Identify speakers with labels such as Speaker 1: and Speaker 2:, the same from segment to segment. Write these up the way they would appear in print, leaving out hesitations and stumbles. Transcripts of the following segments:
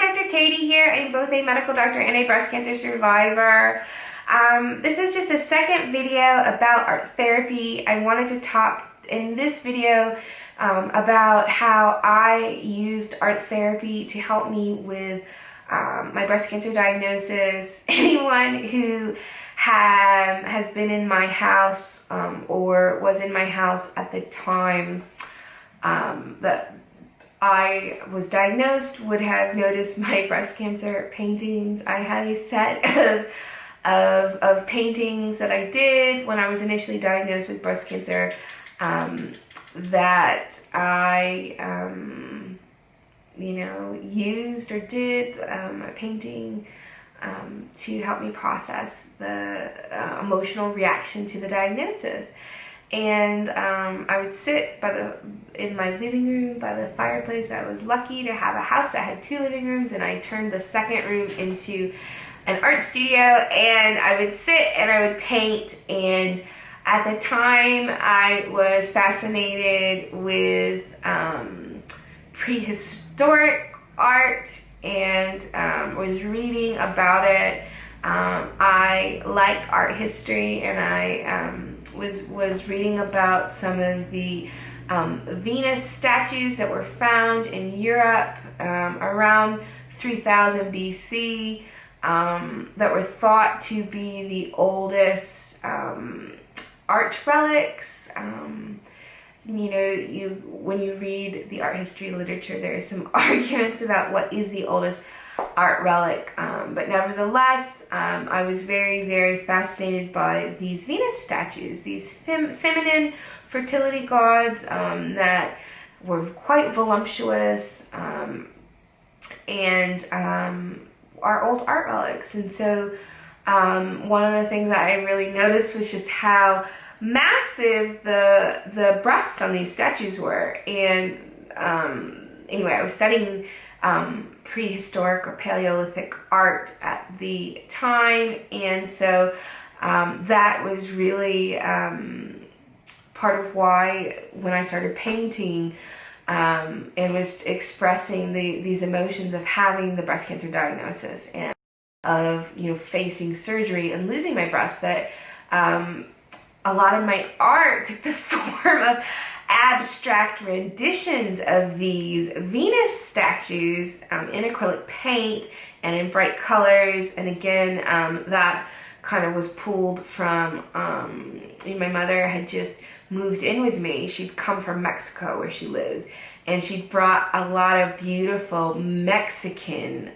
Speaker 1: Dr. Katie here. I'm both a medical doctor and a breast cancer survivor. This is just a second video about art therapy. I wanted to talk in this video about how I used art therapy to help me with my breast cancer diagnosis. Anyone who has been in my house or was in my house at the time that I was diagnosed would have noticed my breast cancer paintings. I had a set of paintings that I did when I was initially diagnosed with breast cancer that I used or did a painting to help me process the emotional reaction to the diagnosis. And I would sit in my living room by the fireplace. I was lucky to have a house that had 2 living rooms, and I turned the second room into an art studio, and I would sit and I would paint. And at the time I was fascinated with prehistoric art and was reading about it. I like art history, and I was reading about some of the Venus statues that were found in Europe around 3000 BC that were thought to be the oldest art relics. When you read the art history literature, there are some arguments about what is the oldest art relic, but nevertheless, I was very, very fascinated by these Venus statues, these feminine fertility gods that were quite voluptuous and are old art relics. And so one of the things that I really noticed was just how massive the breasts on these statues were. And anyway, I was studying prehistoric or Paleolithic art at the time, and so that was really part of why when I started painting and was expressing these emotions of having the breast cancer diagnosis and of facing surgery and losing my breast, that a lot of my art took the form of abstract renditions of these Venus statues in acrylic paint and in bright colors. And again, that kind of was pulled from, my mother had just moved in with me. She'd come from Mexico where she lives, and she brought a lot of beautiful Mexican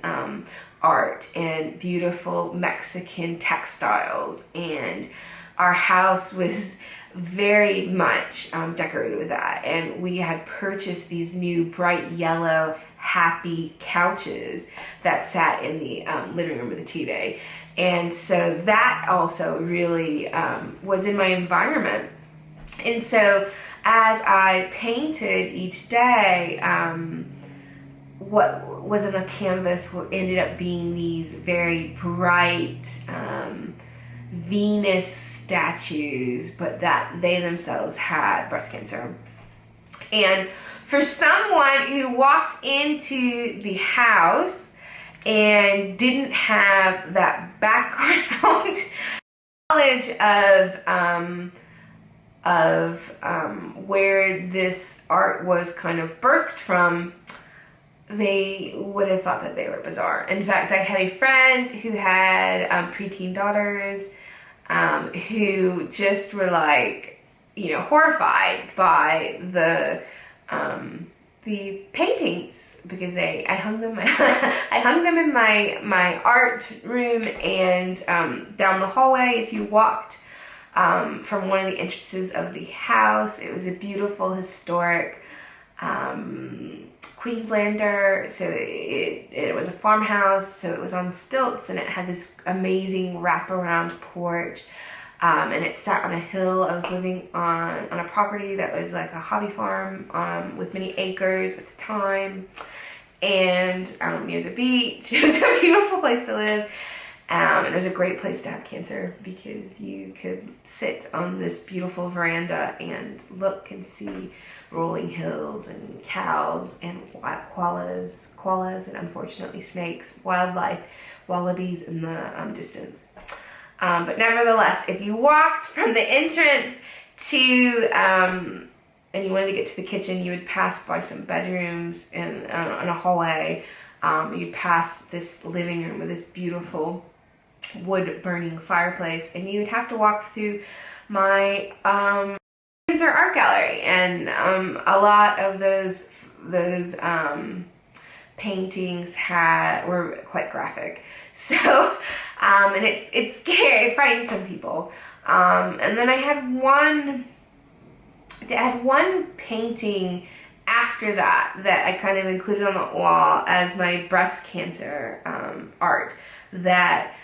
Speaker 1: art and beautiful Mexican textiles, and our house was very much decorated with that. And we had purchased these new bright yellow happy couches that sat in the living room with the TV. And so that also really was in my environment. And so as I painted each day, what was in the canvas ended up being these very bright Venus statues, but that they themselves had breast cancer. And for someone who walked into the house and didn't have that background knowledge of where this art was kind of birthed from, they would have thought that they were bizarre. In fact, I had a friend who had preteen daughters who just were horrified by the paintings, because I hung them I hung them in my art room, and down the hallway, if you walked from one of the entrances of the house, it was a beautiful historic Queenslander. So it was a farmhouse, so it was on stilts, and it had this amazing wraparound porch, and it sat on a hill. I was living on a property that was like a hobby farm with many acres at the time, and near the beach. It was a beautiful place to live. And it was a great place to have cancer because you could sit on this beautiful veranda and look and see rolling hills and cows and koalas and unfortunately snakes, wildlife, wallabies in the distance. But nevertheless, if you walked from the entrance to, and you wanted to get to the kitchen, you would pass by some bedrooms and in a hallway. You'd pass this living room with this beautiful wood burning fireplace, and you would have to walk through my cancer art gallery, and a lot of those paintings were quite graphic. So and it's scary, it frightened some people. And then I had one painting after that I kind of included on the wall as my breast cancer art that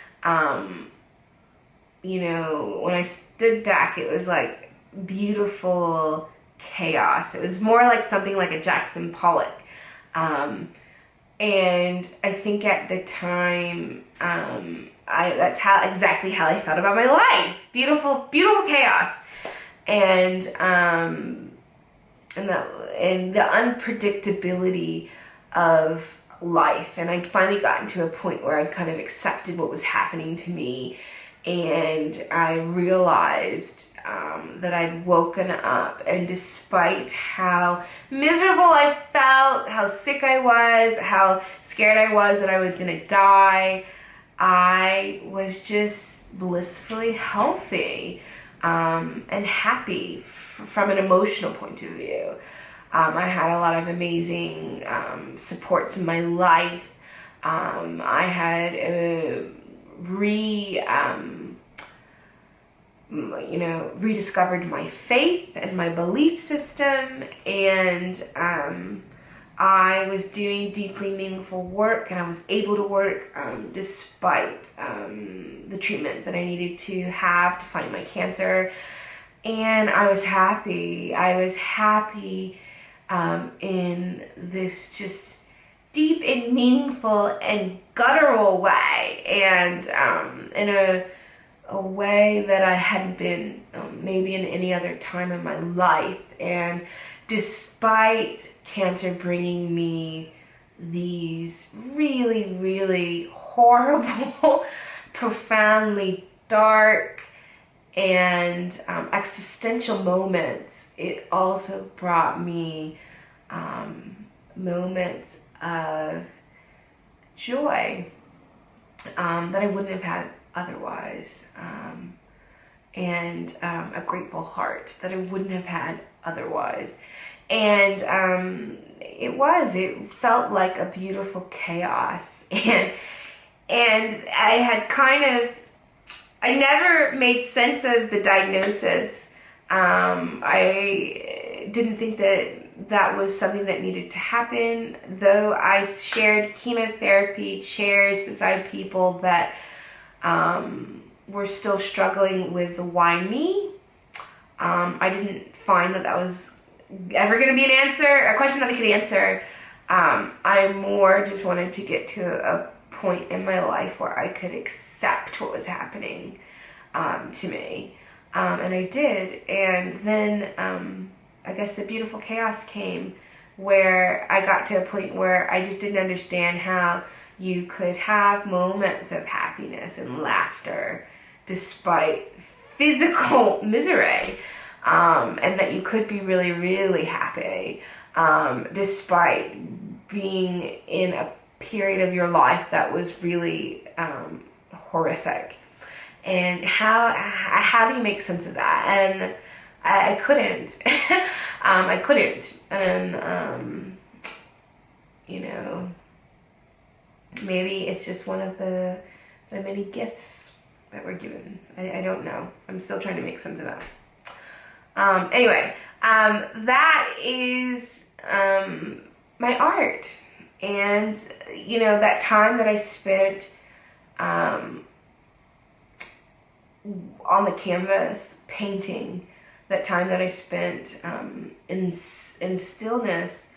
Speaker 1: when I stood back, it was like beautiful chaos. It was more like something like a Jackson Pollock. And I think at the time, that's exactly how I felt about my life. Beautiful, beautiful chaos. And the unpredictability of life. And I'd finally gotten to a point where I'd kind of accepted what was happening to me, and I realized that I'd woken up, and despite how miserable I felt, how sick I was, how scared I was that I was gonna die, I was just blissfully healthy and happy from an emotional point of view. I had a lot of amazing supports in my life. I had rediscovered my faith and my belief system, and I was doing deeply meaningful work, and I was able to work despite the treatments that I needed to have to fight my cancer. And I was happy. In this just deep and meaningful and guttural way, and in a way that I hadn't been maybe in any other time in my life. And despite cancer bringing me these really, really horrible, profoundly dark and existential moments, it also brought me moments of joy that I wouldn't have had otherwise, and a grateful heart that I wouldn't have had otherwise. And it felt like a beautiful chaos, and I never made sense of the diagnosis. I didn't think that was something that needed to happen, though I shared chemotherapy chairs beside people that were still struggling with the why me. I didn't find that was ever going to be a question that I could answer. I more just wanted to get to a point in my life where I could accept what was happening to me, and I did. And then I guess the beautiful chaos came, where I got to a point where I just didn't understand how you could have moments of happiness and laughter despite physical misery, and that you could be really, really happy despite being in a period of your life that was really horrific. And how do you make sense of that? And I couldn't. I couldn't. And maybe it's just one of the many gifts that we're given. I don't know. I'm still trying to make sense of that. Anyway, that is my art. And, that time that I spent on the canvas painting, that time that I spent in stillness,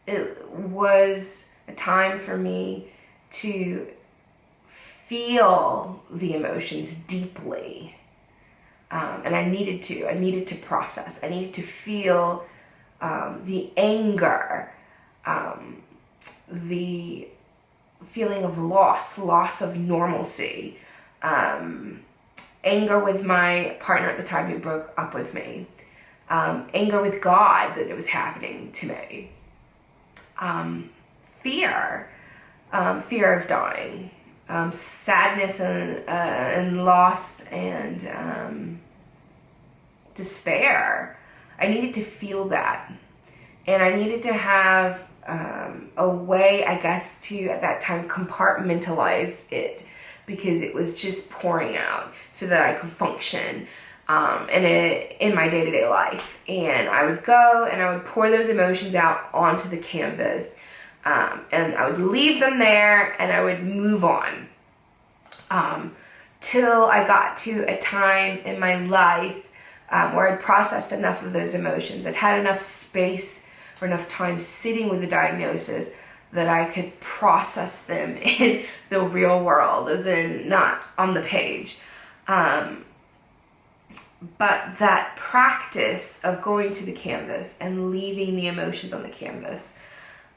Speaker 1: it was a time for me to feel the emotions deeply. And I needed to process. I needed to feel the anger, the feeling of loss of normalcy, anger with my partner at the time who broke up with me, anger with God that it was happening to me, fear of dying, sadness and loss and despair. I needed to feel that, and I needed to have a way, I guess, to at that time compartmentalize it, because it was just pouring out so that I could function in my day-to-day life. And I would go and I would pour those emotions out onto the canvas, and I would leave them there and I would move on till I got to a time in my life where I'd processed enough of those emotions. I'd had enough space or enough time sitting with the diagnosis that I could process them in the real world, as in not on the page. But that practice of going to the canvas and leaving the emotions on the canvas,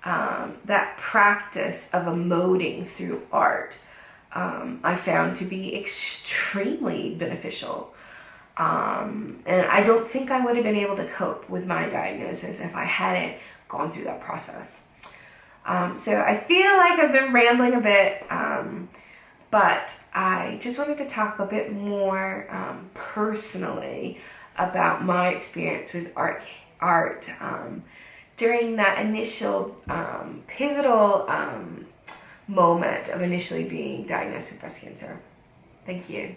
Speaker 1: that practice of emoting through art, I found to be extremely beneficial. And I don't think I would have been able to cope with my diagnosis if I hadn't gone through that process. So I feel like I've been rambling a bit, but I just wanted to talk a bit more personally about my experience with art during that initial pivotal moment of initially being diagnosed with breast cancer. Thank you.